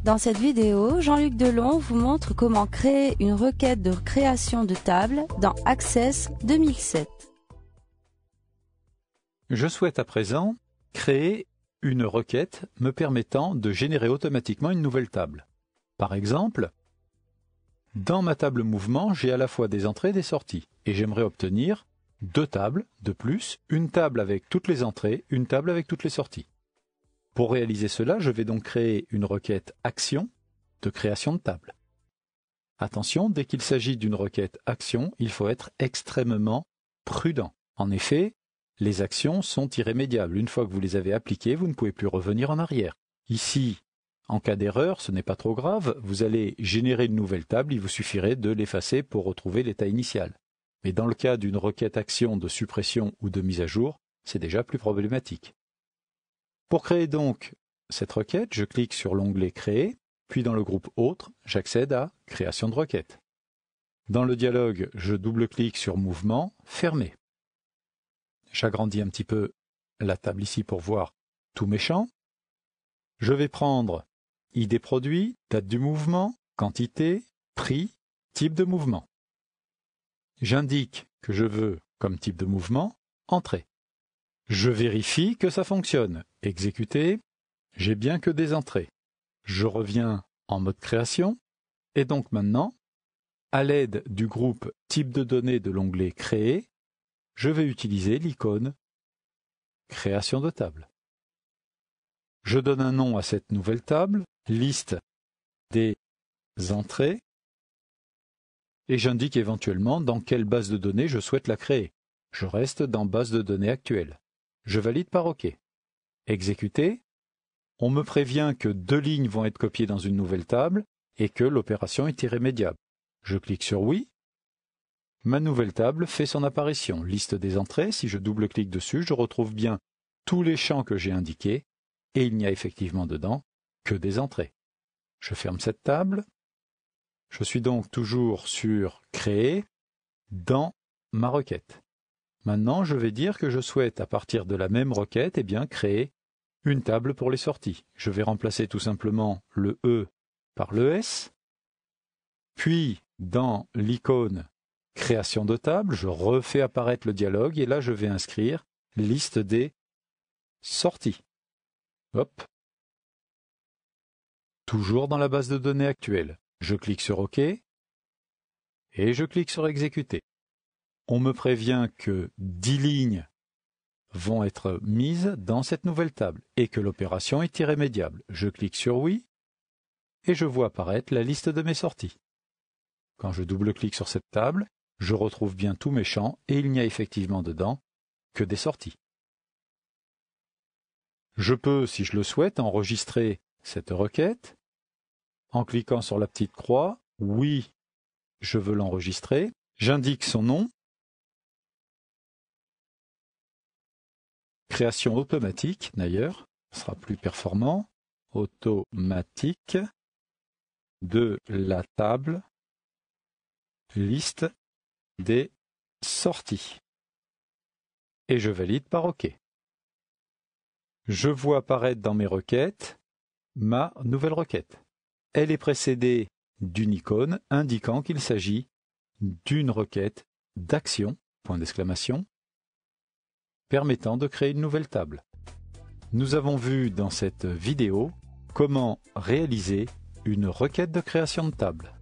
Dans cette vidéo, Jean-Luc Delon vous montre comment créer une requête de création de table dans Access 2007. Je souhaite à présent créer une requête me permettant de générer automatiquement une nouvelle table. Par exemple, dans ma table mouvement, j'ai à la fois des entrées et des sorties, et j'aimerais obtenir deux tables de plus, une table avec toutes les entrées, une table avec toutes les sorties. Pour réaliser cela, je vais donc créer une requête action de création de table. Attention, dès qu'il s'agit d'une requête action, il faut être extrêmement prudent. En effet, les actions sont irrémédiables. Une fois que vous les avez appliquées, vous ne pouvez plus revenir en arrière. Ici, en cas d'erreur, ce n'est pas trop grave, vous allez générer une nouvelle table, il vous suffirait de l'effacer pour retrouver l'état initial. Mais dans le cas d'une requête action de suppression ou de mise à jour, c'est déjà plus problématique. Pour créer donc cette requête, je clique sur l'onglet Créer, puis dans le groupe Autres, j'accède à Création de requête. Dans le dialogue, je double-clique sur Mouvement, Fermer. J'agrandis un petit peu la table ici pour voir tous mes champs. Je vais prendre ID produit, date du mouvement, quantité, prix, type de mouvement. J'indique que je veux comme type de mouvement entrée. Je vérifie que ça fonctionne. Exécuter. J'ai bien que des entrées. Je reviens en mode création. Et donc maintenant, à l'aide du groupe type de données de l'onglet Créer, je vais utiliser l'icône Création de table. Je donne un nom à cette nouvelle table, liste des entrées, et j'indique éventuellement dans quelle base de données je souhaite la créer. Je reste dans base de données actuelle. Je valide par OK. Exécuter. On me prévient que deux lignes vont être copiées dans une nouvelle table et que l'opération est irrémédiable. Je clique sur Oui. Ma nouvelle table fait son apparition. Liste des entrées. Si je double-clique dessus, je retrouve bien tous les champs que j'ai indiqués et il n'y a effectivement dedans que des entrées. Je ferme cette table. Je suis donc toujours sur Créer dans ma requête. Maintenant, je vais dire que je souhaite, à partir de la même requête, créer une table pour les sorties. Je vais remplacer tout simplement le E par le S. Puis, dans l'icône Création de table, je refais apparaître le dialogue et là, je vais inscrire liste des sorties. Hop. Toujours dans la base de données actuelle. Je clique sur OK et je clique sur Exécuter. On me prévient que 10 lignes vont être mises dans cette nouvelle table et que l'opération est irrémédiable. Je clique sur Oui et je vois apparaître la liste de mes sorties. Quand je double-clique sur cette table, je retrouve bien tous mes champs et il n'y a effectivement dedans que des sorties. Je peux, si je le souhaite, enregistrer cette requête en cliquant sur la petite croix. Oui, je veux l'enregistrer. J'indique son nom. Création automatique, d'ailleurs, ce sera plus performant. Automatique de la table liste des sorties. Et je valide par OK. Je vois apparaître dans mes requêtes ma nouvelle requête. Elle est précédée d'une icône indiquant qu'il s'agit d'une requête d'action, point d'exclamation, permettant de créer une nouvelle table. Nous avons vu dans cette vidéo comment réaliser une requête de création de table.